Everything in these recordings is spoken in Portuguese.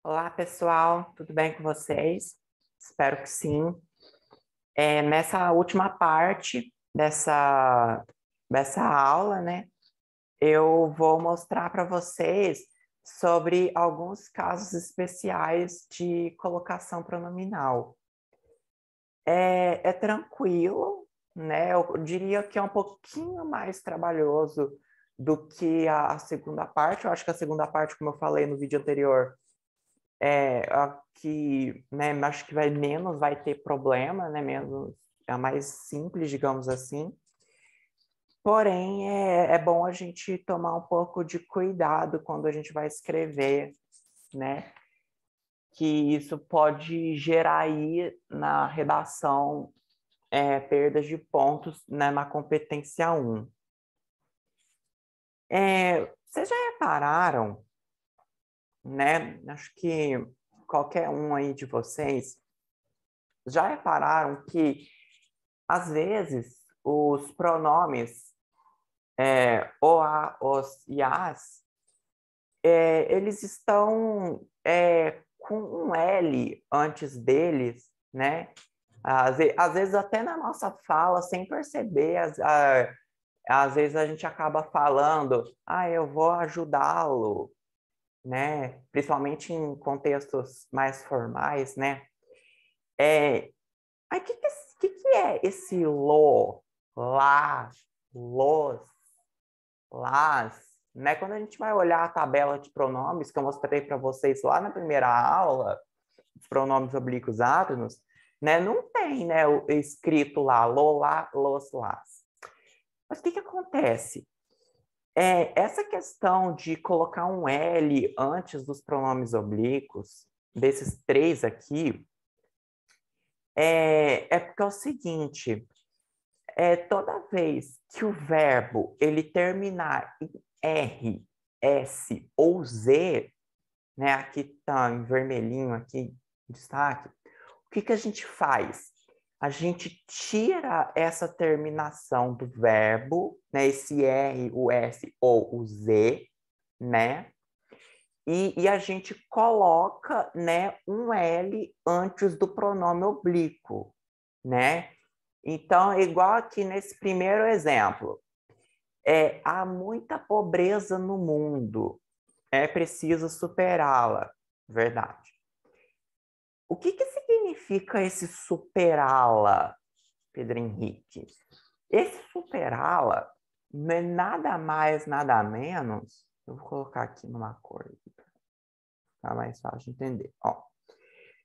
Olá, pessoal, tudo bem com vocês? Espero que sim. Nessa última parte dessa aula, né, eu vou mostrar para vocês sobre alguns casos especiais de colocação pronominal. É tranquilo, né? Eu diria que é um pouquinho mais trabalhoso do que a segunda parte. Eu acho que a segunda parte, como eu falei no vídeo anterior, que, né, acho que vai ter problema, né, menos, é mais simples, digamos assim. Porém, é bom a gente tomar um pouco de cuidado quando a gente vai escrever, né, que isso pode gerar aí na redação perdas de pontos, né, na competência 1. Vocês já repararam, né, acho que qualquer um aí de vocês já repararam que às vezes, os pronomes o, a, os e as, eles estão com um L antes deles, né? Às vezes até na nossa fala, sem perceber, às vezes a gente acaba falando, eu vou ajudá-lo, né? Principalmente em contextos mais formais, né? Aí, que é esse lo, lá, los, las, né? Quando a gente vai olhar a tabela de pronomes que eu mostrei para vocês lá na primeira aula, os pronomes oblíquos átonos, né? Não tem, né, o escrito lá, lo, lá, los, las. Mas o que acontece? Essa questão de colocar um L antes dos pronomes oblíquos, desses três aqui, porque é o seguinte, toda vez que o verbo ele terminar em R, S ou Z, né, aqui está em vermelhinho, aqui em destaque, o que a gente faz? A gente tira essa terminação do verbo, né, esse R, o S ou o Z, né, e a gente coloca, né, um L antes do pronome oblíquo, né? Então, igual aqui nesse primeiro exemplo, há muita pobreza no mundo, é preciso superá-la, verdade. O que significa esse superá-la, Pedro Henrique? Esse superá-la não é nada mais, nada menos. Eu vou colocar aqui numa cor, para mais fácil de entender. Ó,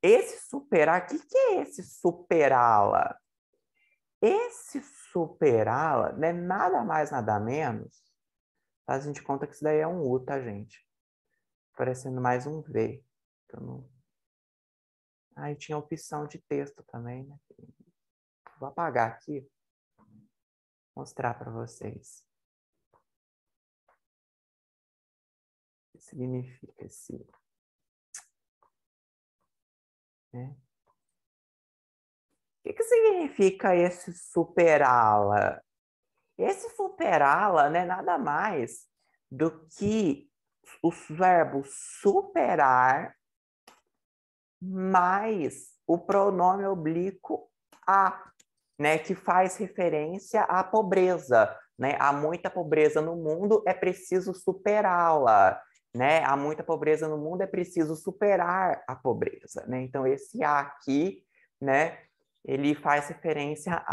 esse superar, o que é esse superá-la? Esse superá-la não é nada mais, nada menos. Faz a gente conta que isso daí é um U, tá, gente? Parecendo mais um V. Eu não... Ah, e tinha opção de texto também, né? Vou apagar aqui, mostrar para vocês. O que significa esse? Né? O que significa esse superá-la? Esse superá-la não é nada mais do que o verbo superar mais o pronome oblíquo a, né, que faz referência à pobreza, né? Há muita pobreza no mundo, é preciso superá-la, né? Há muita pobreza no mundo, é preciso superar a pobreza, né? Então esse a aqui, né, ele faz referência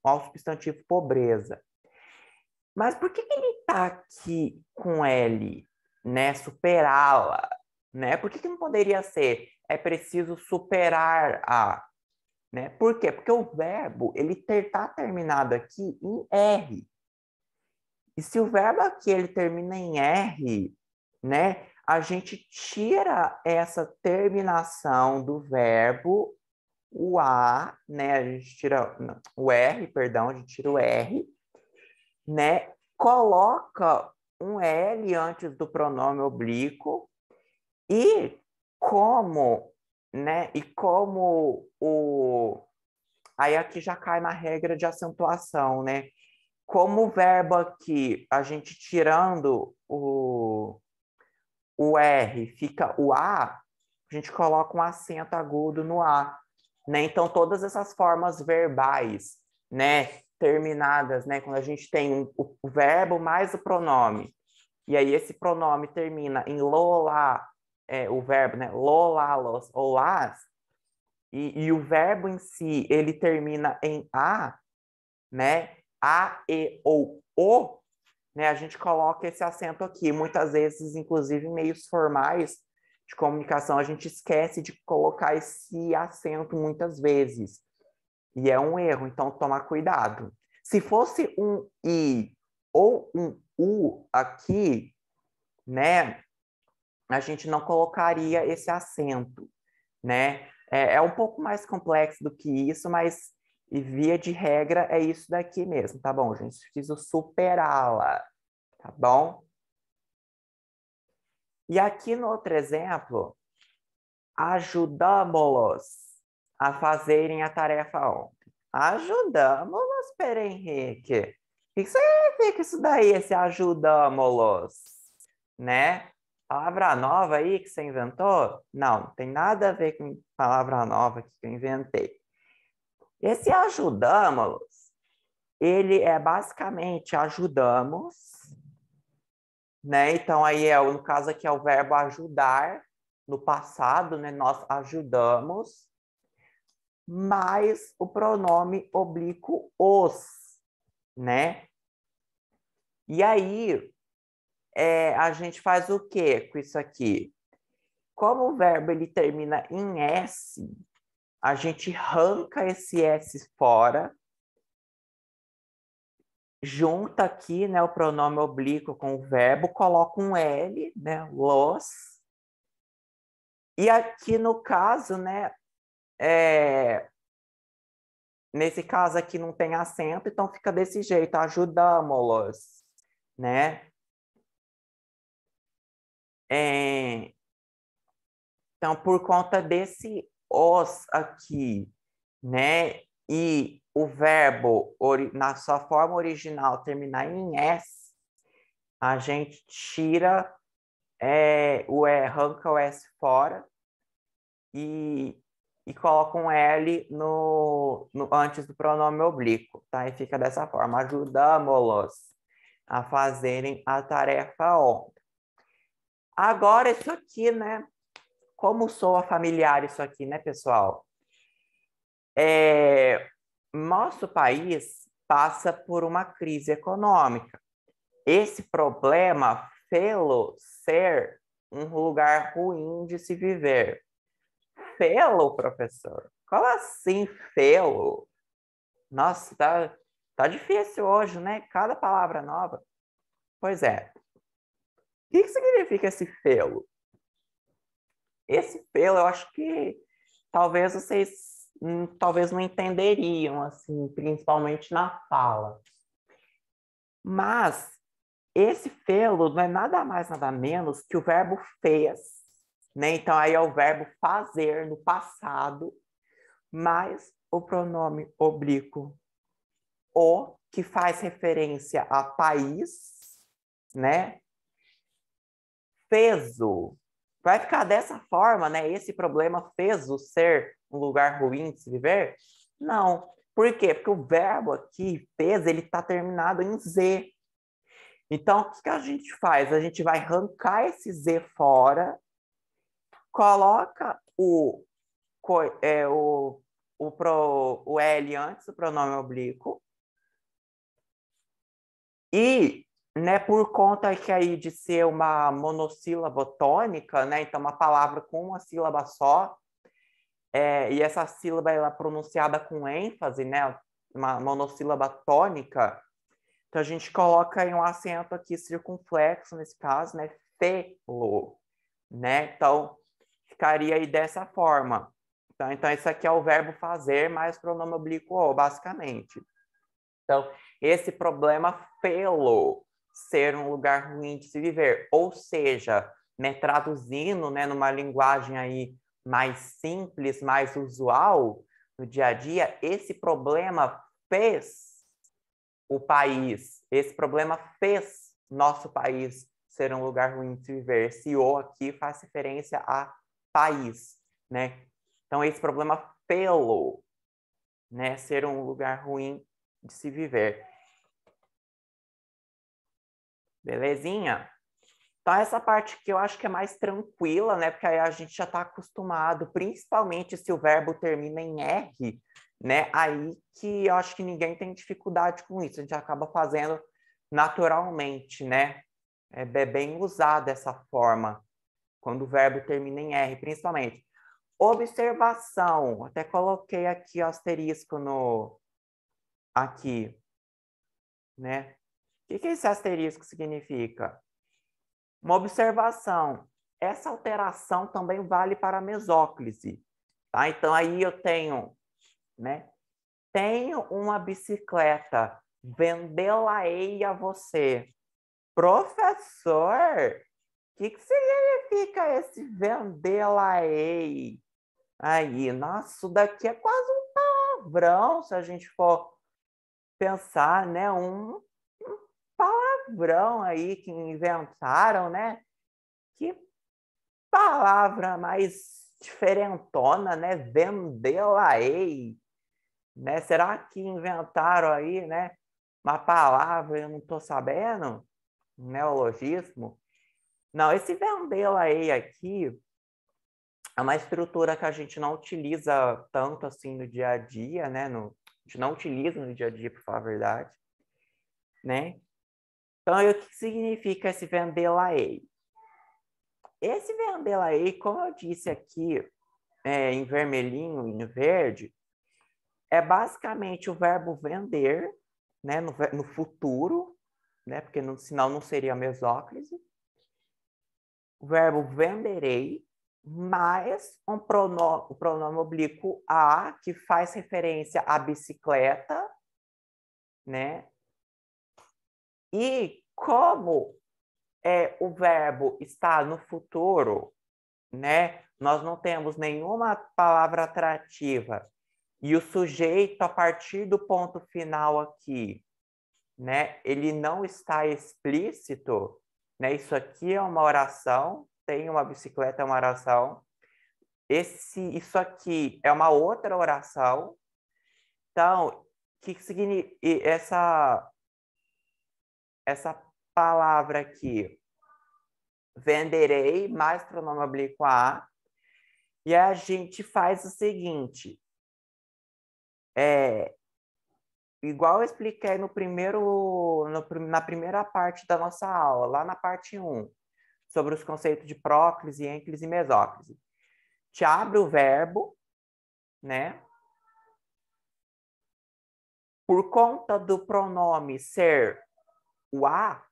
ao substantivo pobreza. Mas por que ele está aqui com L, né? Superá-la, né? Por que não poderia ser é preciso superar a, né? Por quê? Porque o verbo ele está terminado aqui em R. E se o verbo aqui ele termina em R, né? A gente tira essa terminação do verbo, o a, né? A gente tira o R, perdão, a gente tira o R, né? Coloca um L antes do pronome oblíquo e como, né? E como o aí aqui já cai na regra de acentuação, né? Como o verbo aqui, a gente tirando o R, fica o A, a gente coloca um acento agudo no A, né? Então, todas essas formas verbais, né, terminadas, né, quando a gente tem o verbo mais o pronome, e aí esse pronome termina em lo, lá, o verbo, né, lo, lá, los, ou las, e o verbo em si, ele termina em a, né, a, e ou o, né, a gente coloca esse acento aqui. Muitas vezes, inclusive, em meios formais de comunicação, a gente esquece de colocar esse acento muitas vezes. E é um erro, então toma cuidado. Se fosse um i ou um u aqui, né, a gente não colocaria esse acento, né? É um pouco mais complexo do que isso, mas via de regra é isso daqui mesmo, tá bom, gente? Preciso superá-la, tá bom? E aqui no outro exemplo, ajudamos-los a fazerem a tarefa ontem. Ajudamos-los, Pedro Henrique. O que significa isso daí, esse ajudamos-los? Né? Palavra nova aí que você inventou? Não tem nada a ver com palavra nova que eu inventei. Esse ajudamos-los, ele é basicamente ajudamos, né? Então aí no caso aqui é o verbo ajudar, no passado, né? Nós ajudamos, mais o pronome oblíquo os, né? E aí a gente faz o quê com isso aqui? Como o verbo ele termina em S, a gente arranca esse S fora, junta aqui, né, o pronome oblíquo com o verbo, coloca um L, né, los. E aqui no caso, né, nesse caso aqui não tem acento, então fica desse jeito, ajudamos-los, né? Então, por conta desse os aqui, né, e o verbo na sua forma original terminar em S, a gente tira arranca o S fora e coloca um L antes do pronome oblíquo, tá? E fica dessa forma, ajudamos-los a fazerem a tarefa ontem. Agora, isso aqui, né? Como soa familiar isso aqui, né, pessoal? Nosso país passa por uma crise econômica. Esse problema fê-lo ser um lugar ruim de se viver. Fê-lo, professor? Como assim fê-lo? Nossa, tá difícil hoje, né? Cada palavra nova. Pois é. O que significa esse fê-lo? Esse fê-lo, eu acho que talvez vocês talvez não entenderiam, assim, principalmente na fala. Mas esse fê-lo não é nada mais, nada menos que o verbo fez, né? Então, aí é o verbo fazer no passado, mais o pronome oblíquo o, que faz referência a país, né? Fez-o. Vai ficar dessa forma, né? Esse problema fez-o ser um lugar ruim de se viver? Não. Por quê? Porque o verbo aqui, fez, ele está terminado em Z. Então, o que a gente faz? A gente vai arrancar esse Z fora, coloca o L antes do pronome oblíquo e, né, por conta que aí de ser uma monossílaba tônica, né, então uma palavra com uma sílaba só, e essa sílaba ela é pronunciada com ênfase, né, uma monossílaba tônica, então a gente coloca aí um acento aqui circunflexo nesse caso, né, fê-lo, né, então ficaria aí dessa forma. Então isso aqui é o verbo fazer mais pronome oblíquo o, basicamente. Então, esse problema fê-lo ser um lugar ruim de se viver. Ou seja, né, traduzindo, né, numa linguagem aí mais simples, mais usual no dia a dia, esse problema fez o país, esse problema fez nosso país ser um lugar ruim de se viver. Esse o aqui faz referência a país, né? Então, esse problema pelo, né, ser um lugar ruim de se viver. Belezinha? Então, essa parte que eu acho que é mais tranquila, né? Porque aí a gente já está acostumado, principalmente se o verbo termina em R, né? Aí que eu acho que ninguém tem dificuldade com isso. A gente acaba fazendo naturalmente, né? É bem usado dessa forma, quando o verbo termina em R, principalmente. Observação. Até coloquei aqui o asterisco no... Aqui, né? O que esse asterisco significa? Uma observação. Essa alteração também vale para a mesóclise. Tá? Então, aí eu tenho, né? Tenho uma bicicleta, vendê-la-ei a você. Professor, o que significa esse vendê-la-ei? Aí, nossa, isso daqui é quase um palavrão, se a gente for pensar, né? Um palavrão aí que inventaram, né? Que palavra mais diferentona, né? Vendê-la-ei, né? Será que inventaram aí, né? Uma palavra, eu não estou sabendo? Um neologismo? Não, esse vendê-la-ei aqui é uma estrutura que a gente não utiliza tanto assim no dia a dia, né? A gente não utiliza no dia a dia, para falar a verdade, né? Então, o que significa esse vendê-la-ei? Esse vendê-la-ei, como eu disse aqui, em vermelhinho e em verde, é basicamente o verbo vender, né, no futuro, né, porque senão não seria mesóclise. O verbo venderei, mais o pronome oblíquo a, que faz referência à bicicleta, né? E como o verbo está no futuro, né? Nós não temos nenhuma palavra atrativa e o sujeito, a partir do ponto final aqui, né? Ele não está explícito, né? Isso aqui é uma oração, tem uma bicicleta, é uma oração. Isso aqui é uma outra oração. Então, o que significa essa palavra aqui? Venderei mais pronome oblíquo a. E a gente faz o seguinte, igual eu expliquei na primeira parte da nossa aula, lá na parte 1, sobre os conceitos de próclise, ênclise e mesóclise. Te abre o verbo, né? Por conta do pronome ser o a,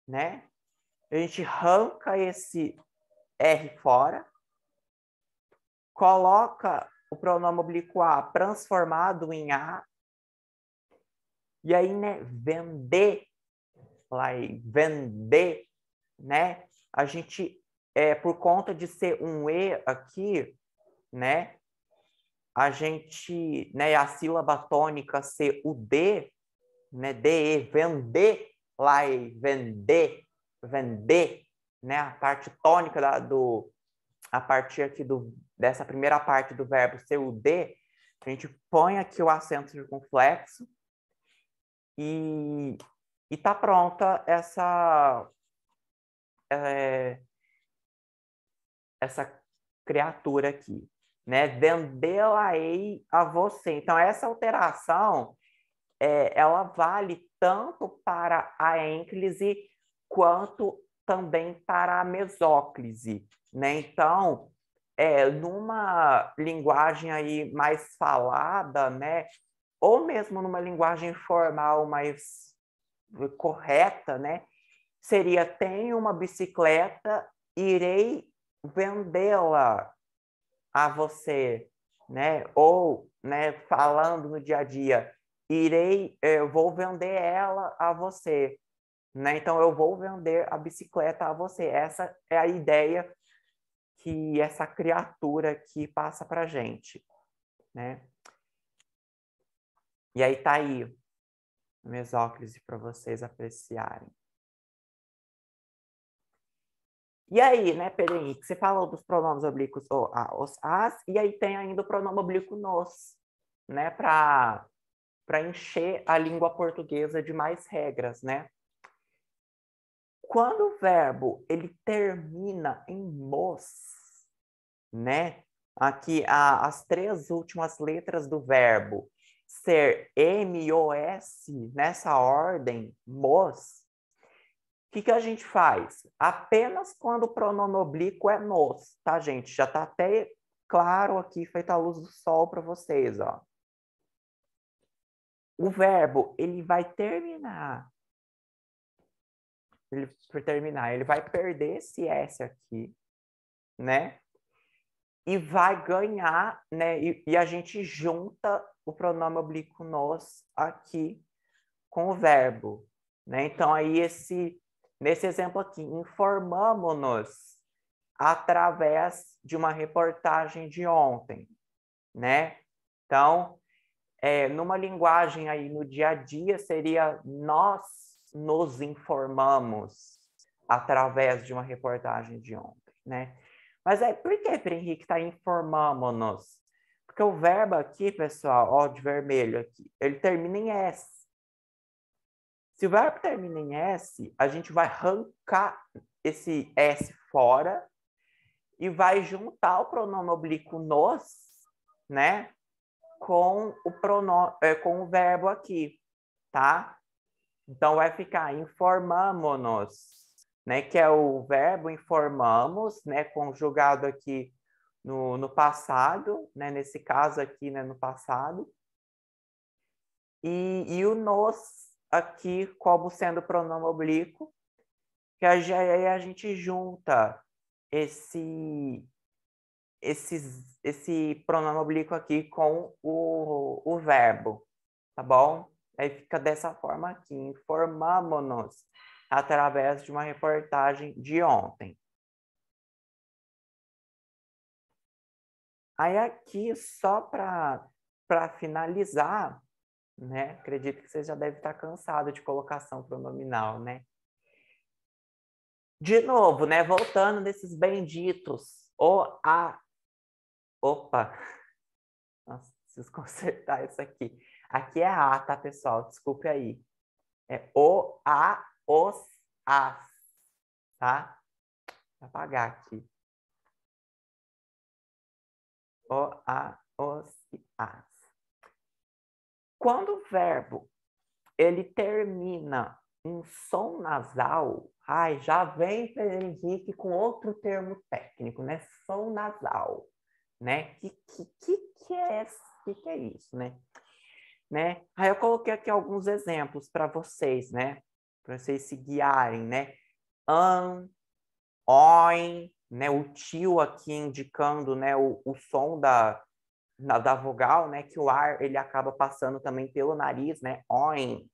né? A gente arranca esse R fora, coloca o pronome oblíquo a transformado em a, e aí, né, vender, vender, né? A gente, por conta de ser um E aqui, né? A gente, né, a sílaba tônica ser o D, né? DE, vender, vender, vender, né? A parte tônica a partir aqui dessa primeira parte do verbo ser o D, a gente põe aqui o acento circunflexo e tá pronta essa criatura aqui, né? Vendê-la-ei a você. Então, essa alteração, ela vale tanto para a ênclise quanto também para a mesóclise, né? Então, numa linguagem aí mais falada, né? Ou mesmo numa linguagem formal mais correta, né? Seria: tenho uma bicicleta, irei vendê-la a você, né? Ou, né, falando no dia a dia, eu vou vender ela a você, né? Então eu vou vender a bicicleta a você. Essa é a ideia que essa criatura aqui passa para gente, né? E aí tá aí o mesóclise para vocês apreciarem. E aí, né, Pedro Henrique, você falou dos pronomes oblíquos o, a, os, as, e aí tem ainda o pronome oblíquo nos, né, para encher a língua portuguesa de mais regras, né? Quando o verbo ele termina em mos, né? Aqui as três últimas letras do verbo ser M-O-S nessa ordem, mos, o que a gente faz? Apenas quando o pronome oblíquo é nos, tá, gente? Já tá até claro aqui, feita a luz do sol para vocês, ó. O verbo, ele vai terminar. Ele vai perder esse S aqui, né? E vai ganhar, né? E a gente junta o pronome oblíquo nos aqui com o verbo, né? Então, aí, nesse exemplo aqui, informamos-nos através de uma reportagem de ontem, né? Então, numa linguagem aí no dia a dia, seria nós nos informamos através de uma reportagem de ontem, né? Mas por que, Pedro Henrique, está informamos-nos? Porque o verbo aqui, pessoal, ó, de vermelho aqui, ele termina em S. Se o verbo termina em S, a gente vai arrancar esse S fora e vai juntar o pronome oblíquo nos, né, com com o verbo aqui, tá? Então vai ficar informamos-nos, né, que é o verbo informamos, né, conjugado aqui no passado, né, nesse caso aqui, né, no passado, e o nos aqui como sendo pronome oblíquo, que aí a gente junta esse pronome oblíquo aqui com o verbo, tá bom? Aí fica dessa forma aqui, informamos-nos através de uma reportagem de ontem. Aí aqui, só para finalizar, né? Acredito que você já deve estar cansado de colocação pronominal, né? De novo, né? Voltando nesses benditos. Opa! Nossa, preciso consertar isso aqui. Aqui é a, tá, pessoal? Desculpe aí. É o, a, os, as, tá? Vou apagar aqui. O, a, os e as. Quando o verbo ele termina em som nasal, ai, já vem Pedro Henrique com outro termo técnico, né? Som nasal, né? Que é isso, né? Aí eu coloquei aqui alguns exemplos para vocês, né? Para vocês se guiarem, né? Oin, né? O tio aqui indicando, né? O som da vogal, né? Que o ar ele acaba passando também pelo nariz, né? Oin,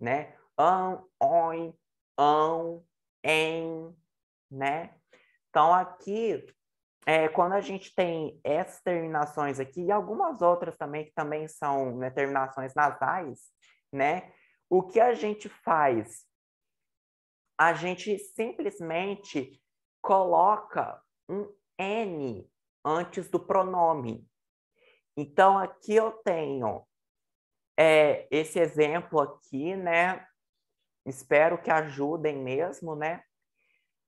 né? Oin, em, né? Então aqui quando a gente tem essas terminações aqui e algumas outras também que também são, né, terminações nasais, né? O que a gente faz? A gente simplesmente coloca um N antes do pronome. Então, aqui eu tenho esse exemplo aqui, né? Espero que ajudem mesmo, né?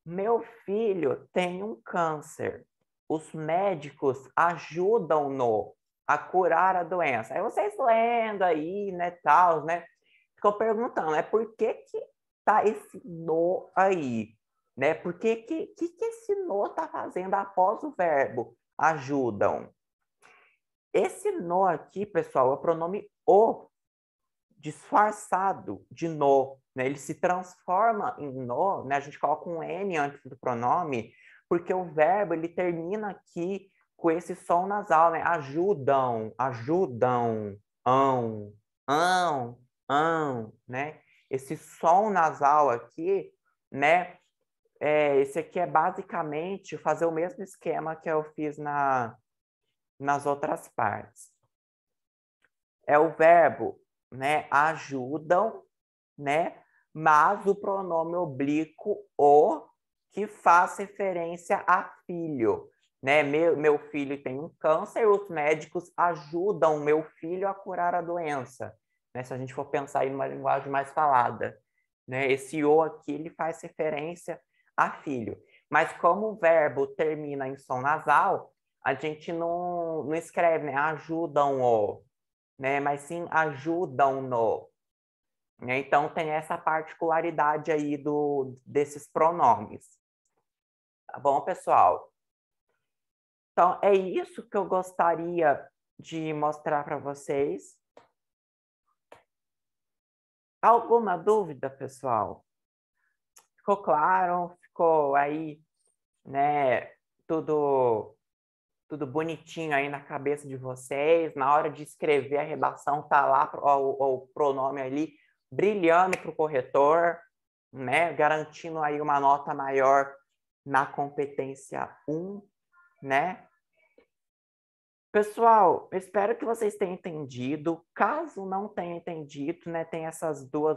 Meu filho tem um câncer. Os médicos ajudam-no a curar a doença. Aí vocês lendo aí, né, tal, né? Ficam perguntando, por que tá esse no aí? Né? Por que esse no tá fazendo após o verbo ajudam? Esse no aqui, pessoal, é o pronome o disfarçado de no, né? Ele se transforma em no, né? A gente coloca um N antes do pronome, porque o verbo ele termina aqui com esse som nasal, né? Ajudam, ajudam, ão, né? Esse som nasal aqui, né? Esse aqui é basicamente fazer o mesmo esquema que eu fiz nas outras partes. É o verbo, né? Ajudam, né? Mas o pronome oblíquo o que faz referência a filho, né? Meu filho tem um câncer, os médicos ajudam meu filho a curar a doença, né? Se a gente for pensar em uma linguagem mais falada, né? Esse o aqui, ele faz referência a filho. Mas como o verbo termina em som nasal, a gente não escreve, né? Ajudam-o, né? Mas sim ajudam-no. Né? Então, tem essa particularidade aí desses pronomes. Tá bom, pessoal? Então, é isso que eu gostaria de mostrar para vocês. Alguma dúvida, pessoal? Ficou claro? Ficou aí, né? Tudo bonitinho aí na cabeça de vocês. Na hora de escrever a redação, tá lá o pronome ali brilhando para o corretor, né? Garantindo aí uma nota maior na competência 1, né? Pessoal, eu espero que vocês tenham entendido. Caso não tenham entendido, né, tem essas duas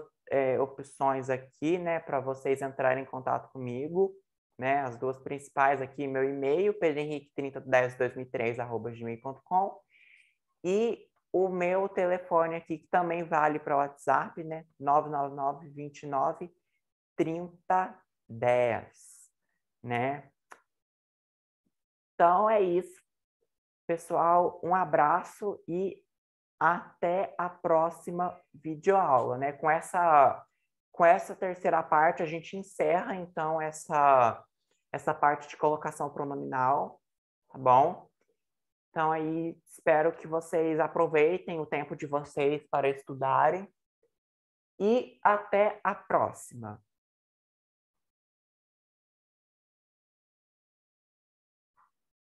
opções aqui, né, para vocês entrarem em contato comigo, né, as duas principais aqui, meu e-mail, pedrohenrique30102003@gmail.com, e o meu telefone aqui, que também vale para o WhatsApp, né, 999-29-3010, né. Então é isso. Pessoal, um abraço e até a próxima videoaula, né? Com essa terceira parte, a gente encerra, então, essa parte de colocação pronominal, tá bom? Então, aí, espero que vocês aproveitem o tempo de vocês para estudarem e até a próxima.